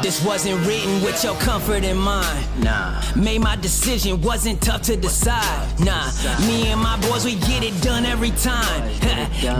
This wasn't written with your comfort in mind. Nah. Made my decision, wasn't tough to decide. Nah. Me and my boys, we get it done every time.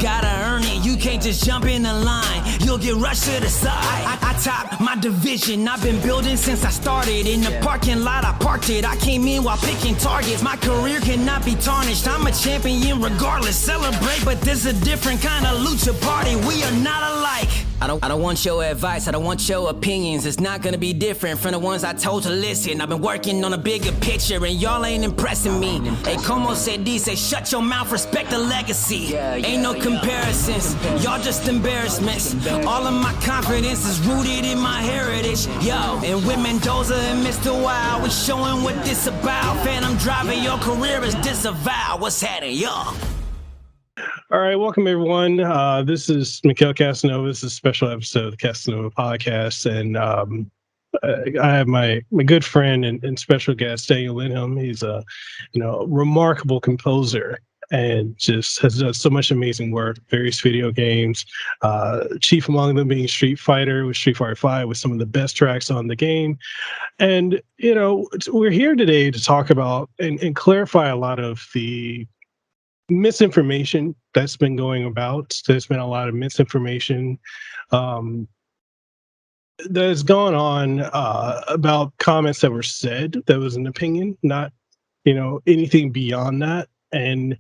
Gotta earn it, you can't just jump in the line. You'll get rushed to the side. I top my division, I've been building since I started. In the parking lot, I parked it. I came in while picking targets. My career cannot be tarnished. I'm a champion regardless. Celebrate, but this a different kind of lucha party. We are not alike. I don't want your advice, I don't want your opinions. It's not gonna be different from the ones I told to listen. I've been working on a bigger picture and y'all ain't impressing me. Hey, como se dice, shut your mouth, respect the legacy. Ain't no comparisons, y'all just embarrassments. All of my confidence is rooted in my heritage. Yo, and with Mendoza and Mr. Wow, we showing what this about. Phantom driving, your career is disavowed. What's happening, y'all? All right, welcome everyone. This is Mekel Kasanova. This is a special episode of the Kasanova Podcast, and I have my good friend and special guest Daniel Lindholm. He's a remarkable composer and just has done so much amazing work, various video games. Chief among them being Street Fighter with Street Fighter V, with some of the best tracks on the game. And we're here today to talk about and clarify a lot of the misinformation that's been going about. There's been a lot of misinformation that has gone on about comments that were said. That was an opinion, not anything beyond that. And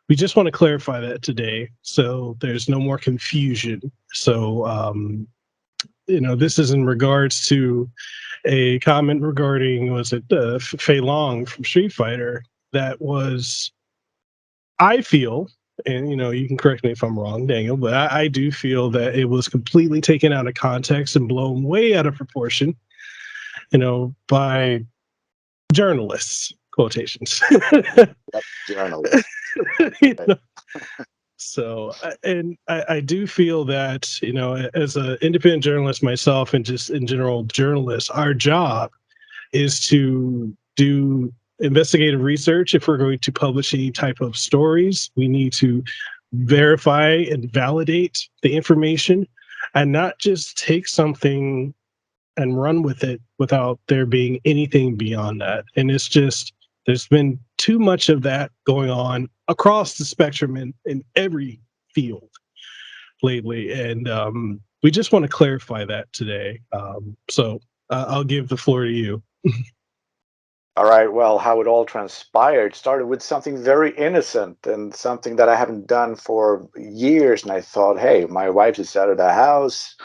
we just want to clarify that today, so there's no more confusion. So this is in regards to a comment regarding, was it Fei Long from Street Fighter, that was, I feel, and you can correct me if I'm wrong, Daniel, but I do feel that it was completely taken out of context and blown way out of proportion, by journalists, quotations. Journalists. So, and I do feel that, as an independent journalist myself, and just in general journalists, our job is to do investigative research. If we're going to publish any type of stories, we need to verify and validate the information and not just take something and run with it without there being anything beyond that. And it's just, there's been too much of that going on across the spectrum in every field lately. And we just want to clarify that today. So I'll give the floor to you. All right. Well, how it all transpired started with something very innocent and something that I haven't done for years. And I thought, hey, my wife is out of the house.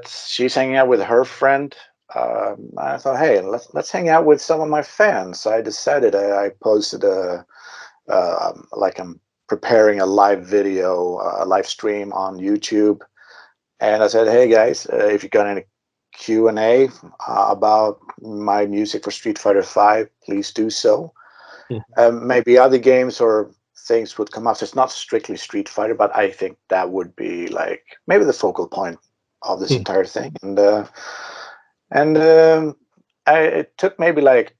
She's hanging out with her friend. I thought, hey, let's hang out with some of my fans. So I decided I posted like I'm preparing a live video, a live stream on YouTube. And I said, hey guys, if you got any Q&A about my music for Street Fighter V, please do so. Maybe other games or things would come up. So it's not strictly Street Fighter, but I think that would be like maybe the focal point of this entire thing. And it took maybe like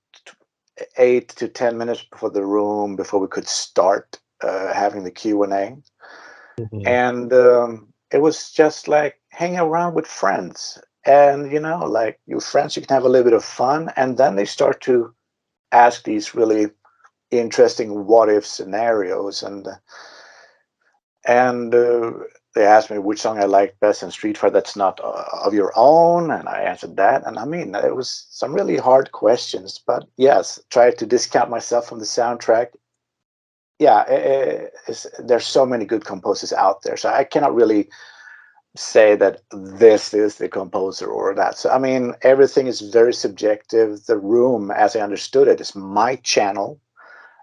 8 to 10 minutes before we could start having the Q&A. And it was just like hanging around with friends. And, like your friends, you can have a little bit of fun. And then they start to ask these really interesting what if scenarios. And they asked me which song I liked best in Street Fighter that's not of your own. And I answered that. And I mean, it was some really hard questions. But yes, try to discount myself from the soundtrack. Yeah, there's so many good composers out there. So I cannot really say that this is the composer or that. So, I mean, everything is very subjective. The room, as I understood it, is my channel.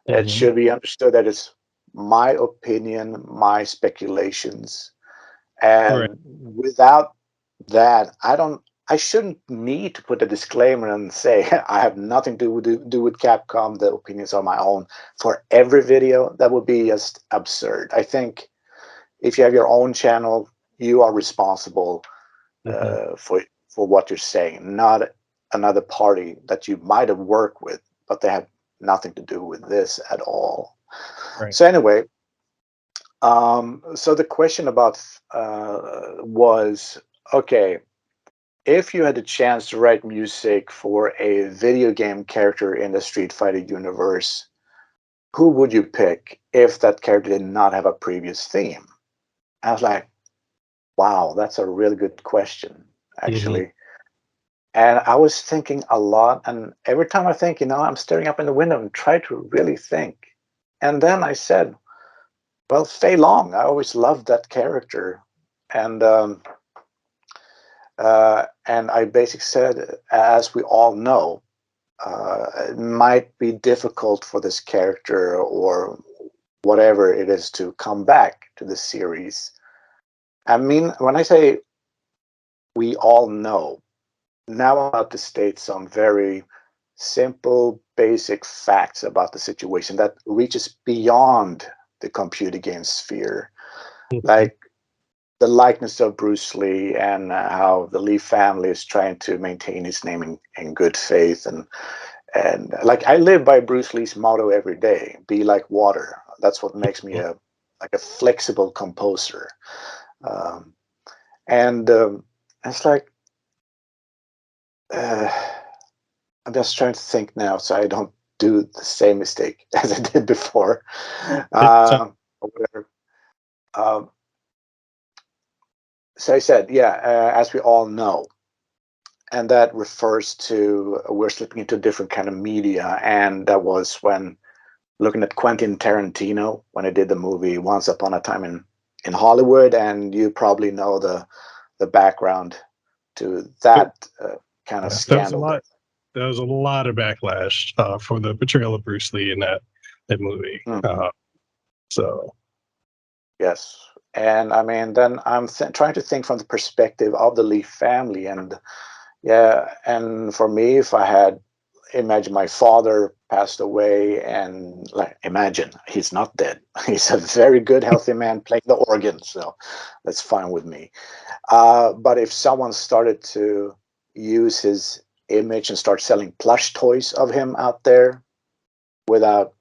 It should be understood that it's my opinion, my speculations. And without that, I shouldn't need to put a disclaimer and say I have nothing to do with Capcom. The opinions are my own for every video. That would be just absurd. I think if you have your own channel, you are responsible for what you're saying, not another party that you might have worked with, but they have nothing to do with this at all. Right. So anyway, so the question about was, okay, if you had the chance to write music for a video game character in the Street Fighter universe, who would you pick if that character did not have a previous theme? I was like, wow, that's a really good question, actually. And I was thinking a lot. And every time I think, I'm staring up in the window and try to really think. And then I said, well, Fei Long, I always loved that character. And I basically said, as we all know, it might be difficult for this character or whatever it is to come back to the series. I mean, when I say we all know, now I'm about to state some very simple, basic facts about the situation that reaches beyond the computer game sphere. Like the likeness of Bruce Lee and how the Lee family is trying to maintain his name in good faith. And like I live by Bruce Lee's motto every day, be like water. That's what makes me a flexible composer. It's like, I'm just trying to think now so I don't do the same mistake as I did before. Or whatever. So I said, as we all know, and that refers to we're slipping into a different kind of media. And that was when looking at Quentin Tarantino, when he did the movie Once Upon a Time in Hollywood. And you probably know the background to that kind of scandal. There was a lot of backlash for the portrayal of Bruce Lee in that movie. So, yes. And I mean, then I'm trying to think from the perspective of the Lee family. And and for me, if I had imagined my father passed away, and imagine he's not dead. He's a very good, healthy man playing the organ. So that's fine with me. But if someone started to use his image and start selling plush toys of him out there without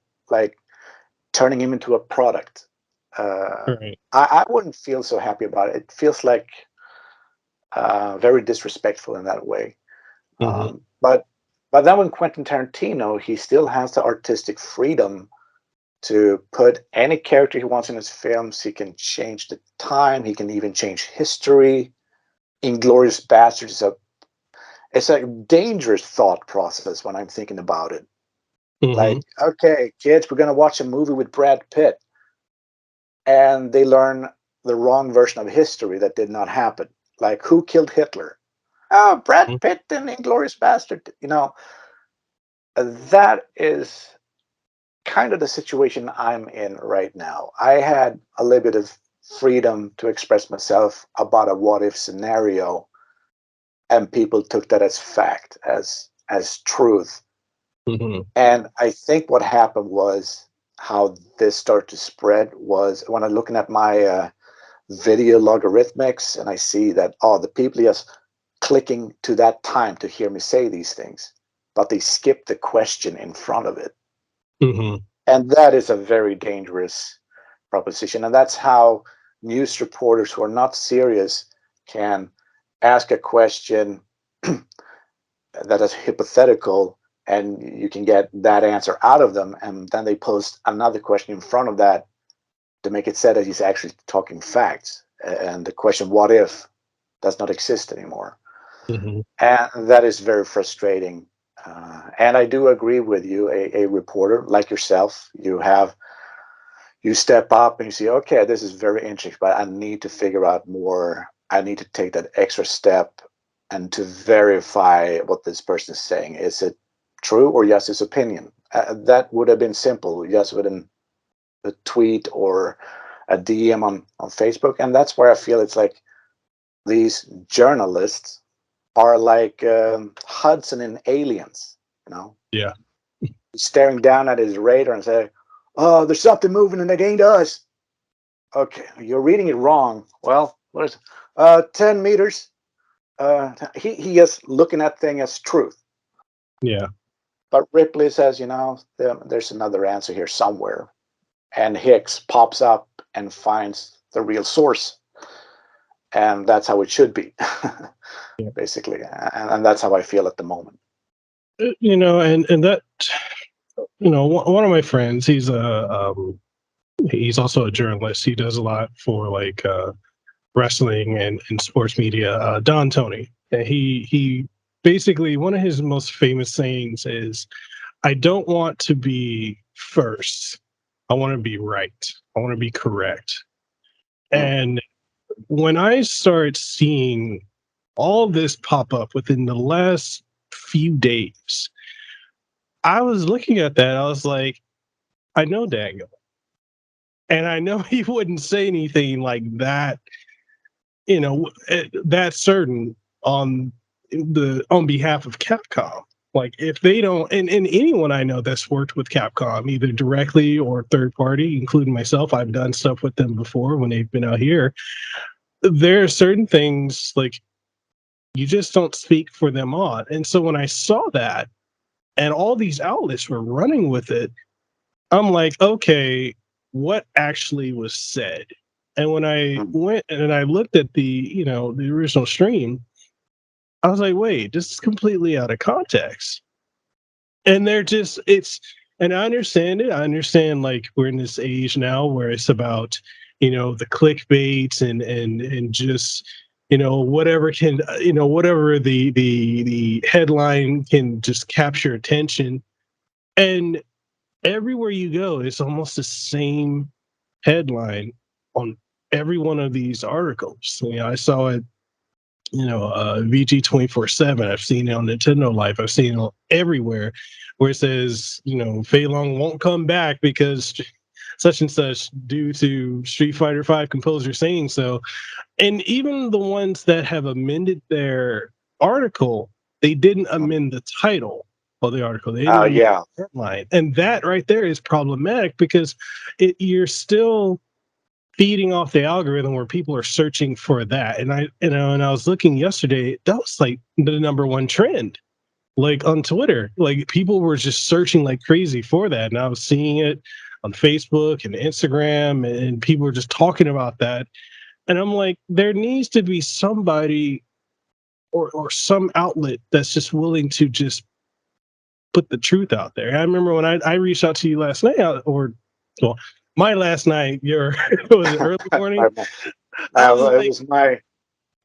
turning him into a product, right. I wouldn't feel so happy about it. It feels like very disrespectful in that way. But then when Quentin Tarantino, he still has the artistic freedom to put any character he wants in his films. He can change the time. He can even change history. Inglourious Basterds it's a dangerous thought process when I'm thinking about it. Like, okay, kids, we're going to watch a movie with Brad Pitt. And they learn the wrong version of history that did not happen. Like, who killed Hitler? Oh, Brad Pitt and Inglourious Bastard. That is kind of the situation I'm in right now. I had a little bit of freedom to express myself about a what if scenario, and people took that as fact, as truth. And I think what happened was how this started to spread was when I'm looking at my video logarithmics, and I see that the people just clicking to that time to hear me say these things, but they skip the question in front of it. And that is a very dangerous proposition. And that's how news reporters who are not serious can ask a question that is hypothetical, and you can get that answer out of them. And then they post another question in front of that to make it said that he's actually talking facts. And the question, what if, does not exist anymore. And that is very frustrating. And I do agree with you, a reporter like yourself, you step up and you say, okay, this is very interesting, but I need to figure out more. I need to take that extra step and to verify what this person is saying. Is it true or just his opinion? That would have been simple, just with a tweet or a DM on Facebook. And that's where I feel it's like these journalists are like Hudson in Aliens, Yeah. staring down at his radar and say, oh, there's something moving and it ain't us. Okay, you're reading it wrong. Well, what is it? 10 meters. He is looking at thing as truth. Yeah. But Ripley says, there's another answer here somewhere. And Hicks pops up and finds the real source. and that's how it should be, Yeah. basically. And that's how I feel at the moment. And that, one of my friends, he's also a journalist. He does a lot for like wrestling and sports media. Don Tony, and he basically, one of his most famous sayings is, "I don't want to be first. I want to be right. I want to be correct." And when I start seeing all this pop up within the last few days, I was looking at that. I was like, I know Daniel. And I know he wouldn't say anything like that, that certain on behalf of Capcom. Like if they don't, and anyone I know that's worked with Capcom, either directly or third party, including myself, I've done stuff with them before when they've been out here. There are certain things like you just don't speak for them on. And so when I saw that and all these outlets were running with it, I'm like, okay, what actually was said? And when I went and I looked at the original stream, I was like, wait, this is completely out of context. And and I understand it. I understand like we're in this age now where it's about, the clickbait and just, whatever can, whatever the headline can just capture attention. And everywhere you go, it's almost the same headline on every one of these articles. I saw it, VG 24/7. I've seen it on Nintendo Life. I've seen it everywhere where it says, Fei Long won't come back because such and such due to Street Fighter V composer saying so. And even the ones that have amended their article, they didn't amend the title of the article. They didn't amend the headline. And that right there is problematic because you're still feeding off the algorithm where people are searching for that. And I was looking yesterday, that was like the number one trend, like on Twitter. Like people were just searching like crazy for that. And I was seeing it on Facebook and Instagram, and people were just talking about that. And I'm like, there needs to be somebody or some outlet that's just willing to just put the truth out there. I remember when I reached out to you last night, my last night, was it early morning? It was my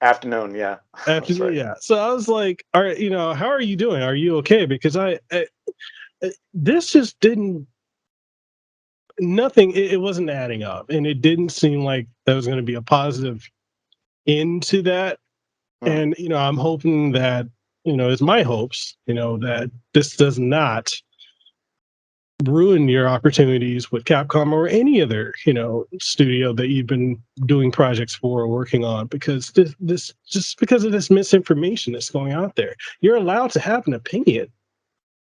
afternoon, yeah. Afternoon, right. Yeah. So I was like, all right, how are you doing? Are you okay? Because this just nothing, it wasn't adding up. And it didn't seem like that was going to be a positive end to that. And, I'm hoping that, it's my hopes, that this does not ruin your opportunities with Capcom or any other, studio that you've been doing projects for or working on, because this just because of this misinformation that's going out there. You're allowed to have an opinion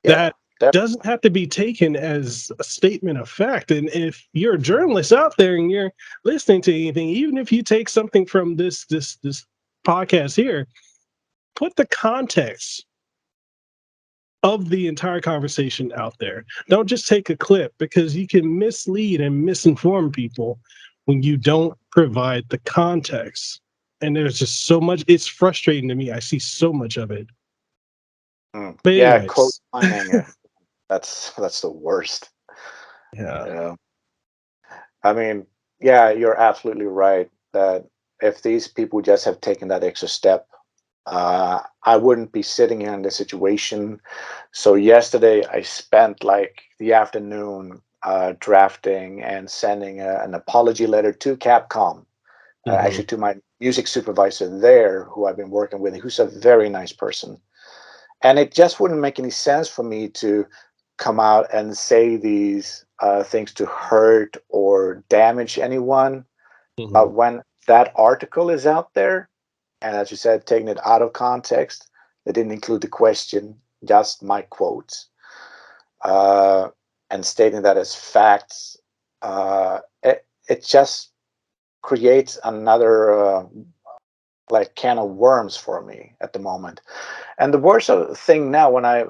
that doesn't have to be taken as a statement of fact. And if you're a journalist out there and you're listening to anything, even if you take something from this podcast here, put the context of the entire conversation out there. Don't just take a clip, because you can mislead and misinform people when you don't provide the context. And there's just so much. It's frustrating to me. I see so much of it. But yeah, quote mining. That's the worst. Yeah. I mean, yeah, you're absolutely right that if these people just have taken that extra step, I wouldn't be sitting here in this situation. So yesterday I spent like the afternoon drafting and sending an apology letter to Capcom, actually to my music supervisor there, who I've been working with, who's a very nice person. And it just wouldn't make any sense for me to come out and say these things to hurt or damage anyone. But when that article is out there, and as you said, taking it out of context, they didn't include the question, just my quotes, and stating that as facts, it just creates another like can of worms for me at the moment. And the worst thing now, when I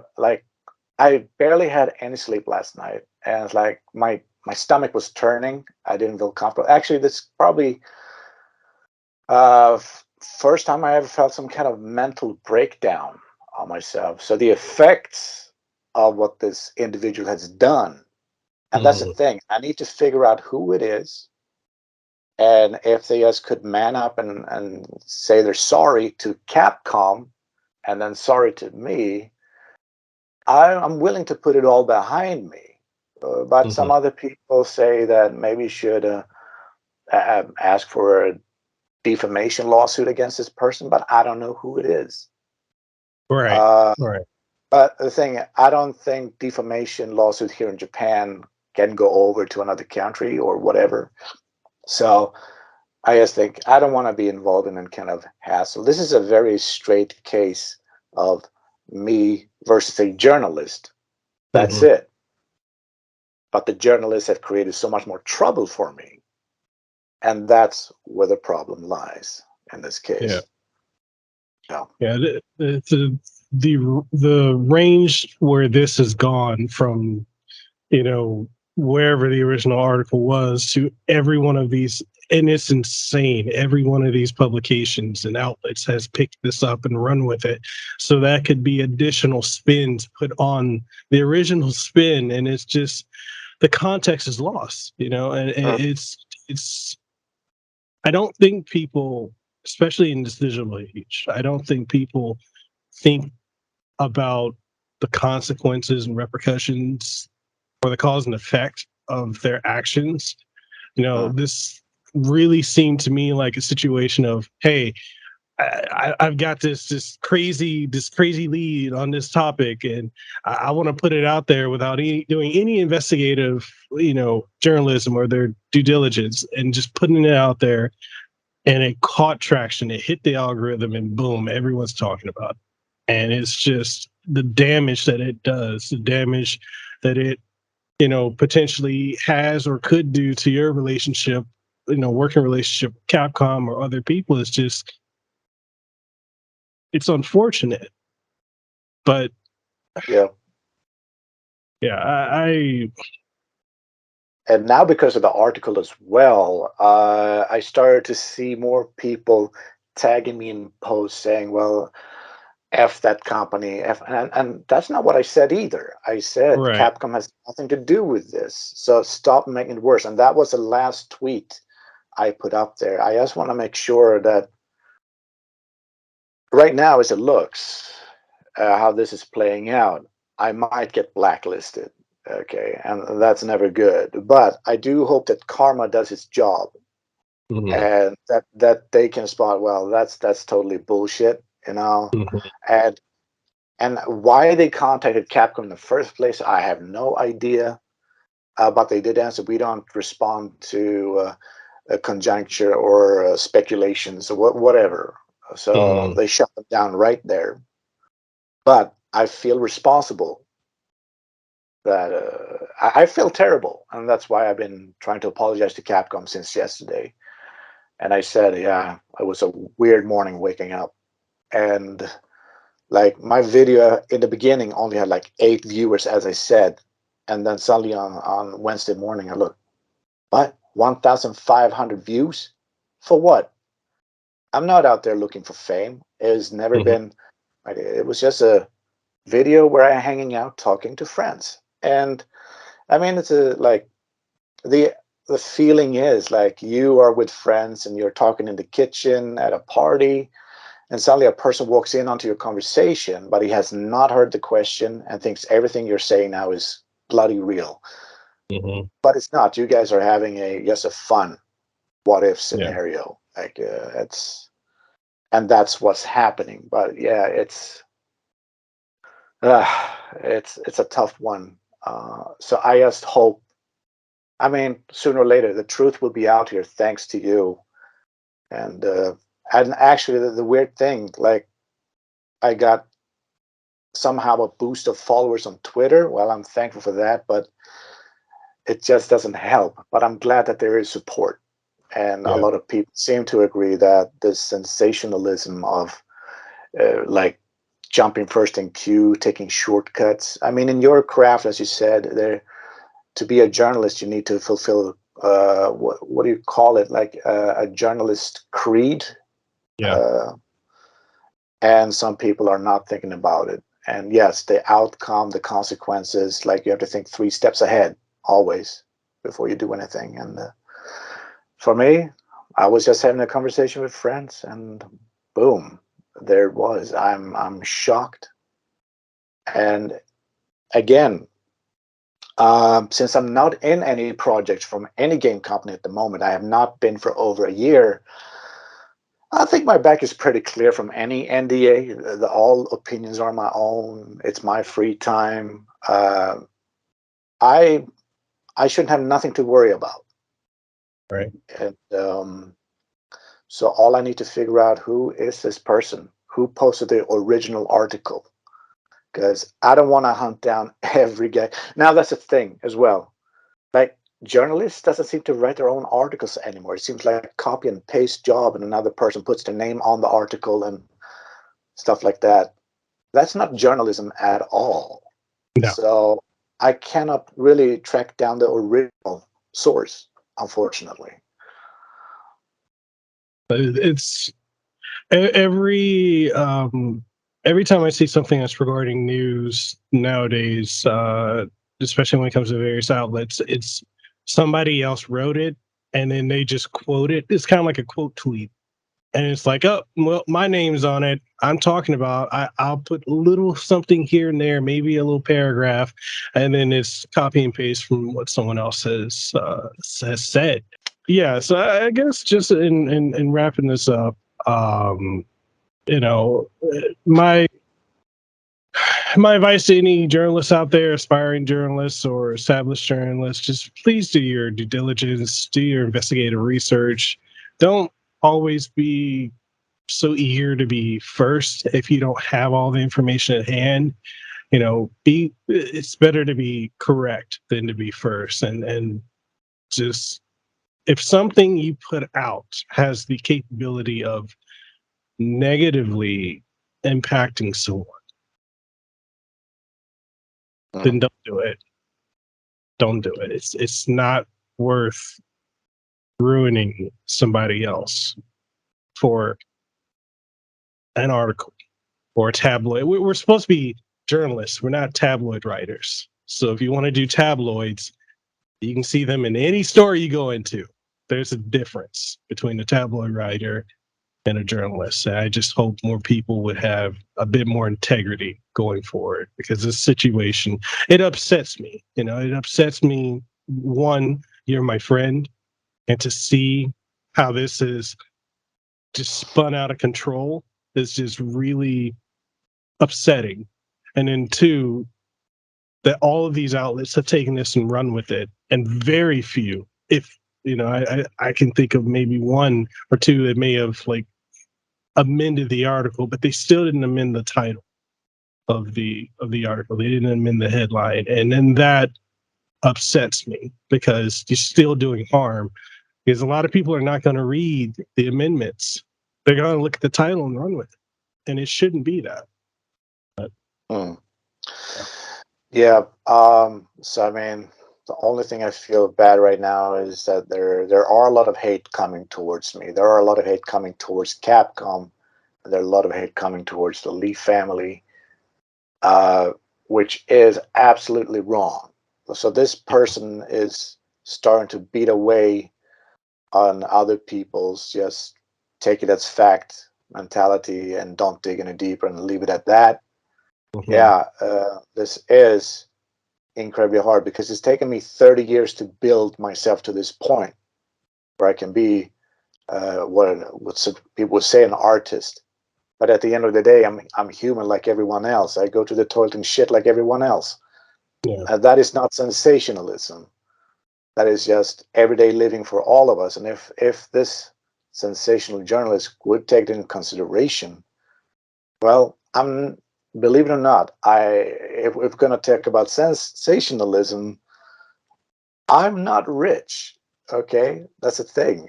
barely had any sleep last night, and it's like my stomach was turning. I didn't feel comfortable. Actually, this probably First time I ever felt some kind of mental breakdown on myself. So the effects of what this individual has done, and that's the thing. I need to figure out who it is, and if they just could man up and say they're sorry to Capcom, and then sorry to me, I'm willing to put it all behind me. But some other people say that maybe you should ask for a defamation lawsuit against this person, but I don't know who it is. Right. Right. But the thing, I don't think defamation lawsuit here in Japan can go over to another country or whatever. So I just think I don't want to be involved in any kind of hassle. This is a very straight case of me versus a journalist. That's it. But the journalists have created so much more trouble for me. And that's where the problem lies in this case. Yeah. The range where this has gone from, wherever the original article was to every one of these, and it's insane. Every one of these publications and outlets has picked this up and run with it. So that could be additional spin to put on the original spin. And it's just, the context is lost, and it's, I don't think people, especially in this digital age, I don't think people think about the consequences and repercussions or the cause and effect of their actions. This really seemed to me like a situation of, hey, I've got this crazy lead on this topic, and I want to put it out there without doing any investigative, journalism or their due diligence, and just putting it out there. And it caught traction. It hit the algorithm, and boom, everyone's talking about it. And it's just the damage that it does, the damage that it, potentially has or could do to your relationship, working relationship with Capcom or other people. Is just, it's unfortunate. But yeah, I and now because of the article as well, I started to see more people tagging me in posts saying, well, F that company. And that's not what I said either. I said right. Capcom has nothing to do with this. So stop making it worse. And that was the last tweet I put up there. I just want to make sure that right now, as it looks, how this is playing out, I might get blacklisted. Okay, and that's never good. But I do hope that karma does its job, and that they can spot, well, that's totally bullshit, and why they contacted Capcom in the first place, I have no idea. But they did answer, we don't respond to a conjuncture or speculations or whatever. So they shut them down right there. But I feel responsible. That I feel terrible, and that's why I've been trying to apologize to Capcom since yesterday. And I said, yeah, it was a weird morning waking up, and like my video in the beginning only had like 8 viewers, as I said, and then suddenly on Wednesday morning I look, what, 1,500 views for what? I'm not out there looking for fame. It's never been. It was just a video where I'm hanging out talking to friends. And I mean, it's like the feeling is like you are with friends and you're talking in the kitchen at a party, and suddenly a person walks in onto your conversation, but he has not heard the question and thinks everything you're saying now is bloody real. But it's not. You guys are having just a fun what if scenario. Yeah. Like and that's what's happening. But yeah, it's a tough one. So I just hope, I mean, sooner or later, the truth will be out here thanks to you. And actually, the weird thing, like, I got somehow a boost of followers on Twitter. Well, I'm thankful for that, but it just doesn't help. But I'm glad that there is support. And a lot of people seem to agree that the sensationalism of, like, jumping first in queue, taking shortcuts. I mean, in your craft, as you said, to be a journalist, you need to fulfill what do you call it? Like a journalist creed. Yeah. And some people are not thinking about it. And yes, the outcome, the consequences, like you have to think 3 steps ahead always before you do anything. And for me, I was just having a conversation with friends, and boom, there it was. I'm shocked. And again, since I'm not in any project from any game company at the moment, I have not been for over a year. I think my back is pretty clear from any NDA. All opinions are my own. It's my free time. I shouldn't have nothing to worry about. Right. And so all I need to figure out, who is this person? Who posted the original article? Because I don't want to hunt down every guy. Now that's a thing as well. Like, journalists doesn't seem to write their own articles anymore. It seems like a copy and paste job, and another person puts their name on the article and stuff like that. That's not journalism at all. No. So I cannot really track down the original source, unfortunately. It's every time I see something that's regarding news nowadays, especially when it comes to various outlets, it's somebody else wrote it and then they just quote it. It's kind of like a quote tweet. And it's like, oh, well, my name's on it. I'm talking about, I'll put a little something here and there, maybe a little paragraph, and then it's copy and paste from what someone else has said. Yeah, so I guess just in wrapping this up, my advice to any journalists out there, aspiring journalists or established journalists, just please do your due diligence, do your investigative research. Don't always be so eager to be first if you don't have all the information at hand. It's better to be correct than to be first. And just, if something you put out has the capability of negatively impacting someone, then don't do it. Don't do it. It's not worth ruining somebody else for an article or a tabloid. We're supposed to be journalists. We're not tabloid writers. So if you want to do tabloids, you can see them in any story you go into. There's a difference between a tabloid writer and a journalist. And I just hope more people would have a bit more integrity going forward, because this situation, it upsets me. It upsets me. One, you're my friend, and to see how this is just spun out of control is just really upsetting. And then two, that all of these outlets have taken this and run with it, and very few, if I can think of maybe one or two that may have amended the article, but they still didn't amend the title of the article. They didn't amend the headline, and then that upsets me, because you're still doing harm. Because a lot of people are not going to read the amendments; they're going to look at the title and run with it, and it shouldn't be that. But, yeah. So I mean, the only thing I feel bad right now is that there are a lot of hate coming towards me. There are a lot of hate coming towards Capcom. There are a lot of hate coming towards the Lee family, which is absolutely wrong. So this person is starting to beat away on other people's just take it as fact mentality and don't dig any deeper and leave it at that. mm-hmm. Yeah, this is incredibly hard, because it's taken me 30 years to build myself to this point where I can be what some people would say, an artist. But at the end of the day, I'm human like everyone else. I go to the toilet and shit like everyone else. Yeah. That is not sensationalism. That is just everyday living for all of us. And if this sensational journalist would take it into consideration, well, believe it or not, if we're going to talk about sensationalism, I'm not rich. Okay, that's the thing.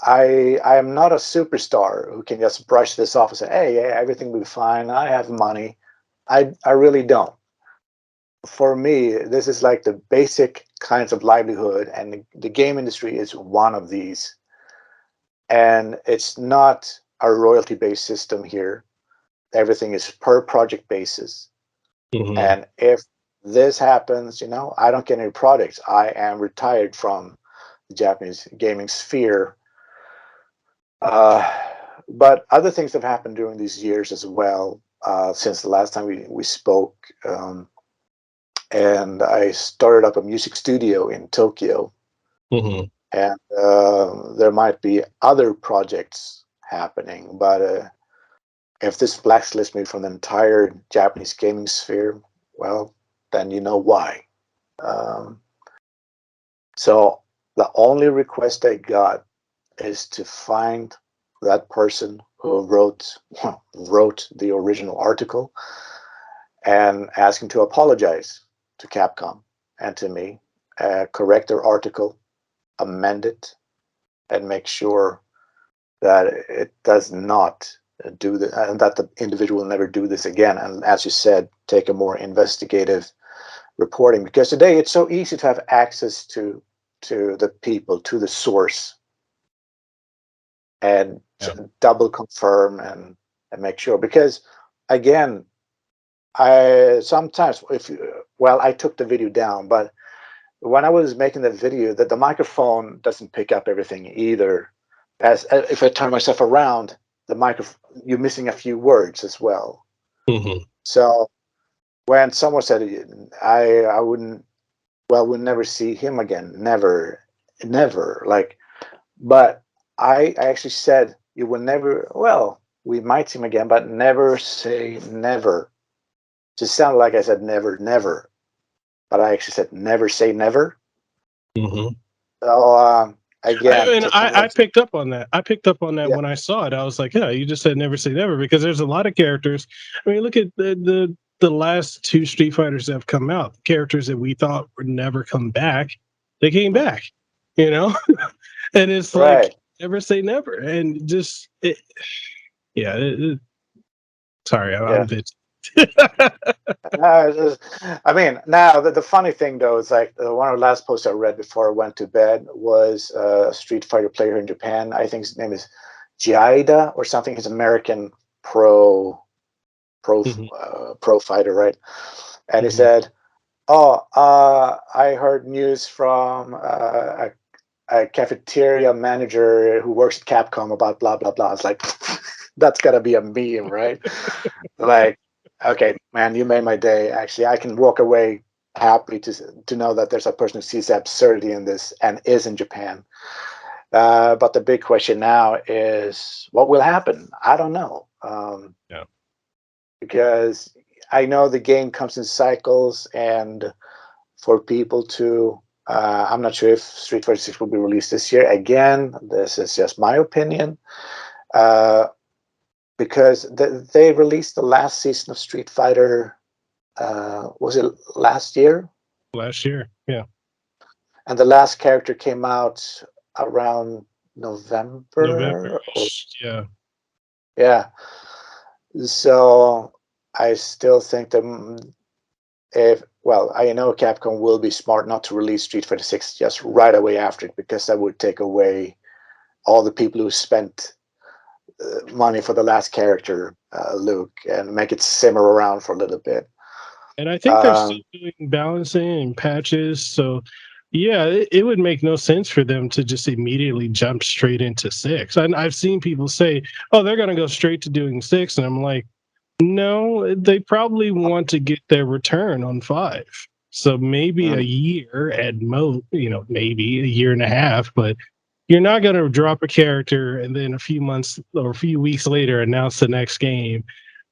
I am not a superstar who can just brush this off and say, "Hey, everything will be fine. I have money." I really don't. For me, this is like the basic kinds of livelihood, and the game industry is one of these. And it's not a royalty-based system here. Everything is per project basis. Mhm. And if this happens, I don't get any products. I am retired from the Japanese gaming sphere. But other things have happened during these years as well, since the last time we spoke. And I started up a music studio in Tokyo. Mhm. And there might be other projects happening. But if this blacklists me from the entire Japanese gaming sphere, well, then you know why. Um, so the only request I got is to find that person who wrote the original article and ask him to apologize to Capcom and to me, correct their article, amend it, and make sure that it does not do that, and that the individual will never do this again. And as you said, take a more investigative reporting, because today it's so easy to have access to the people, to the source, and Yeah. double confirm and make sure. Because again, I sometimes I took the video down, but when I was making the video, that the microphone doesn't pick up everything either. As if I turn myself around, the microphone, you're missing a few words as well. Mhm. So when someone said I wouldn't, well, we'll never see him again, never, like, but I actually said you will never, well, we might see him again, but never say never. Just sounded like I said never, but I actually said never say never. Mhm. So again, I picked up on that. I picked up on that yeah, when I saw it. I was like, yeah, you just said never say never, because there's a lot of characters. I mean, look at the last two Street Fighters that have come out. Characters that we thought would never come back, they came back. And it's like right. never say never, and just yeah. Sorry, Yeah. I'm bitch. I mean, now the funny thing though is like one of the last posts I read before I went to bed was a Street Fighter player in Japan. I think his name is Jaida or something. He's American pro Mhm. pro fighter, right? And he Mhm. said, "Oh, I heard news from a cafeteria manager who works at Capcom about blah blah blah." It's like that's gotta be a meme, right? Like, okay, man, you made my day. Actually, I can walk away happy to know that there's a person who sees the absurdity in this and is in Japan. But the big question now is what will happen? I don't know. Yeah. Because I know the game comes in cycles, and for people to, I'm not sure if Street Fighter 6 will be released this year. Again, this is just my opinion. Uh, because they released the last season of Street Fighter. Was it last year? Last year, yeah, And the last character came out around November. November, or Yeah. yeah. So I still think that if, well, I know Capcom will be smart not to release Street Fighter 6 just right away after it, because that would take away all the people who spent money for the last character, Luke, and make it simmer around for a little bit. And I think they're still doing balancing and patches. So, yeah, it would make no sense for them to just immediately jump straight into 6. And I've seen people say, oh, they're going to go straight to doing 6. And I'm like, no, they probably want to get their return on 5. So maybe a Mm, year at most, maybe a year and a half, but you're not going to drop a character and then a few months or a few weeks later announce the next game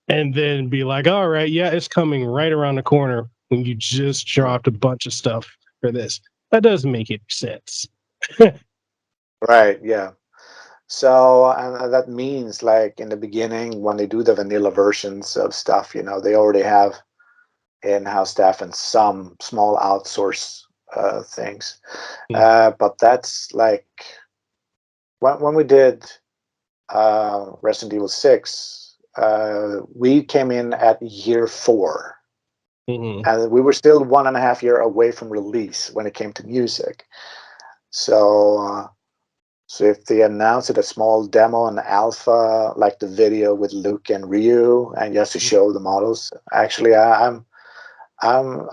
and then be like, all right, yeah, it's coming right around the corner when you just mm. dropped a bunch of stuff for this. That doesn't make any sense. Right, yeah. So, and that means like in the beginning, when they do the vanilla versions of stuff, they already have in-house staff and some small outsource things. Mm. But that's like when we did Resident Evil 6, we came in at year 4. Mhm. And we were still 1.5 year away from release when it came to music. So So if they announce it a small demo and alpha, like the video with Luke and Ryu, and just to show the models, actually, I'm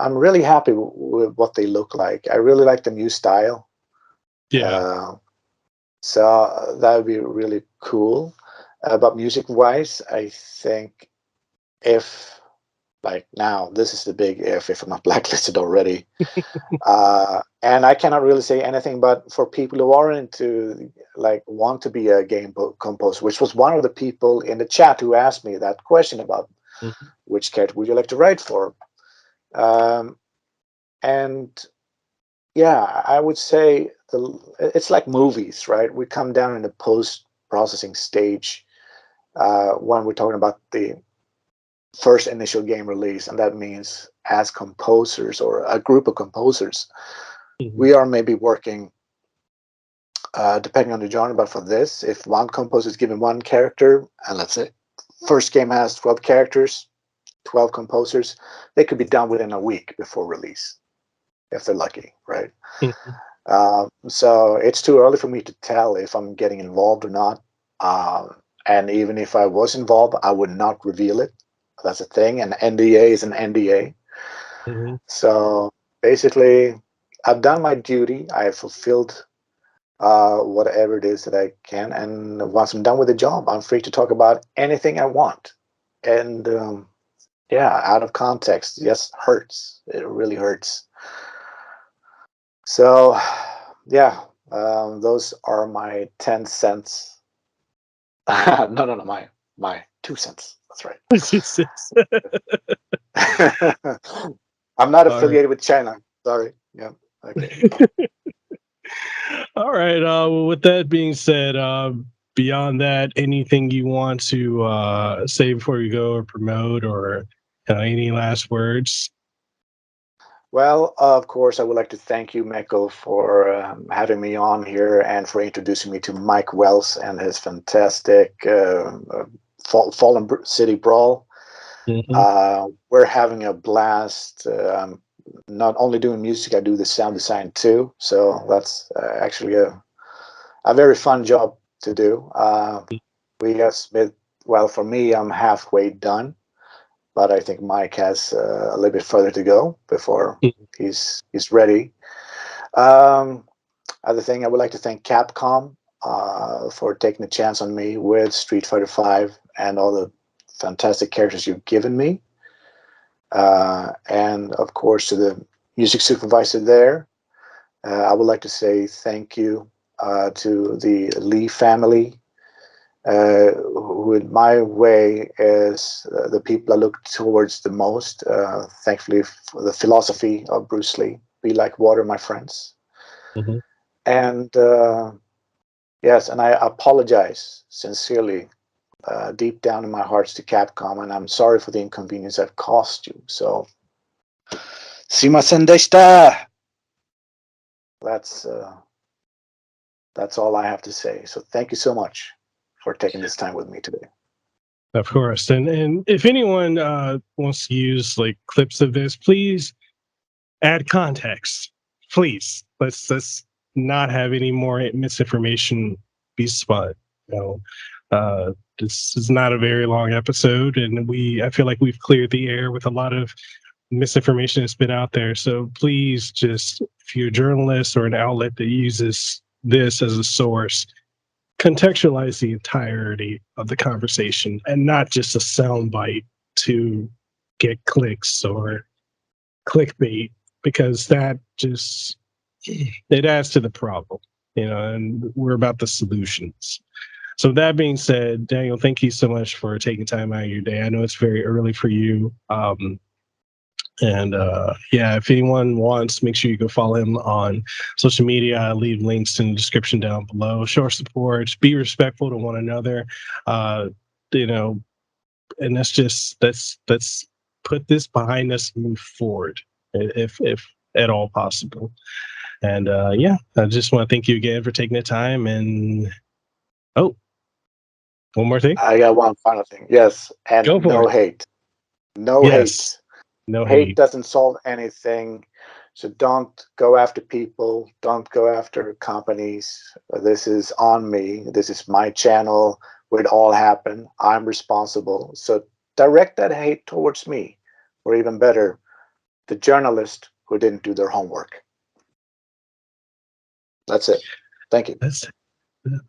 really happy with what they look like. I really like the new style. Yeah. So that would be really cool. But music-wise, I think if, like now, this is the big if I'm not blacklisted already. And I cannot really say anything, but for people who are into, like, want to be a game composer, which was one of the people in the chat who asked me that question about which character would you like to write for. And yeah, I would say it's like movies, right? We come down in the post-processing stage when we're talking about the first initial game release, and that means as composers or a group of composers, we are maybe working, depending on the genre, but for this, if one composer is given one character, and let's say first game has 12 characters, 12 composers, they could be done within a week before release, if they're lucky, right? So it's too early for me to tell if I'm getting involved or not. And even if I was involved, I would not reveal it. That's a thing. An NDA is an NDA. So basically, I've done my duty. I have fulfilled whatever it is that I can. And once I'm done with the job, I'm free to talk about anything I want. And yeah, out of context, just hurts. It really hurts. So yeah, those are my 10 cents. No, my 2 cents. That's right. I'm not affiliated with China. Sorry. Yeah. Okay. All right. Well, with that being said, beyond that, anything you want to say before you go, or promote, or any last words? Well, of course, I would like to thank you, Mekel, for having me on here and for introducing me to Mike Wells and his fantastic Fallen City Brawl. We're having a blast. Not only doing music, I do the sound design too. So that's actually a very fun job to do. We just well, for me, I'm halfway done, but I think Mike has a little bit further to go before he's ready. Other thing, I would like to thank Capcom for taking a chance on me with Street Fighter V and all the fantastic characters you've given me. And of course, to the music supervisor there, I would like to say thank you to the Lee family, who in my way is the people I look towards the most. Thankfully, for the philosophy of Bruce Lee, be like water, my friends. And yes, and I apologize sincerely, deep down in my hearts, to Capcom, and I'm sorry for the inconvenience I've caused you. So, sumimasen deshita. That's all I have to say. So thank you so much for taking this time with me today. Of course. And if anyone wants to use like clips of this, please add context. Please. Let's not have any more misinformation be spun. This is not a very long episode, and I feel like we've cleared the air with a lot of misinformation that's been out there. So please, just if you're a journalist or an outlet that uses this as a source, contextualize the entirety of the conversation and not just a soundbite to get clicks or clickbait, because that just, it adds to the problem, and we're about the solutions. So that being said, Daniel, thank you so much for taking time out of your day. I know it's very early for you. Yeah, if anyone wants, make sure you go follow him on social media. I'll leave links in the description down below. Show our support, be respectful to one another. And let's put this behind us and move forward if at all possible. And yeah, I just want to thank you again for taking the time. And one more thing. I got one final thing. Yes, and no hate. No hate. No hate doesn't solve anything. So don't go after people. Don't go after companies. This is on me. This is my channel where it all happened. I'm responsible. So direct that hate towards me, or even better, the journalist who didn't do their homework. That's it. Thank you.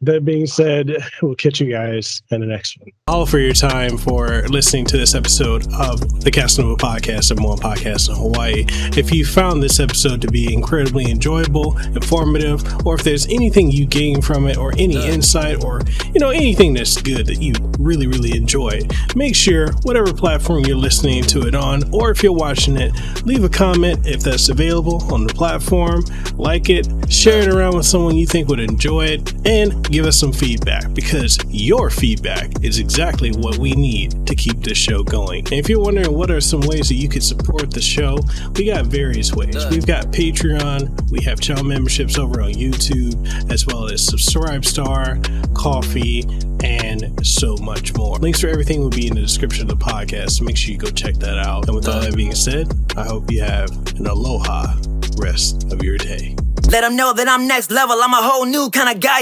That being said, we'll catch you guys in the next one. All for your time for listening to this episode of the Kasanova Podcast, number one podcast in Hawaii. If you found this episode to be incredibly enjoyable, informative, or if there's anything you gain from it, or any insight, or anything that's good that you really, really enjoy, make sure whatever platform you're listening to it on, or if you're watching it, leave a comment if that's available on the platform, like it, share it around with someone you think would enjoy it, and give us some feedback, because your feedback is exactly what we need to keep this show going. And if you're wondering what are some ways that you could support the show, we got various ways. We've got Patreon, we have channel memberships over on YouTube, as well as Subscribestar, Coffee, and so much more. Links for everything will be in the description of the podcast, so make sure you go check that out. And with all that being said, I hope you have an aloha rest of your day. Let them know that I'm next level. I'm a whole new kind of guy,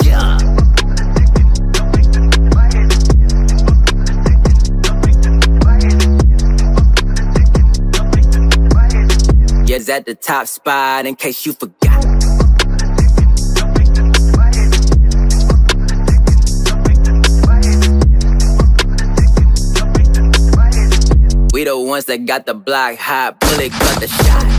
yeah. Yes, at the top spot, in case you forgot. We the ones that got the block hot, bullet got the shot.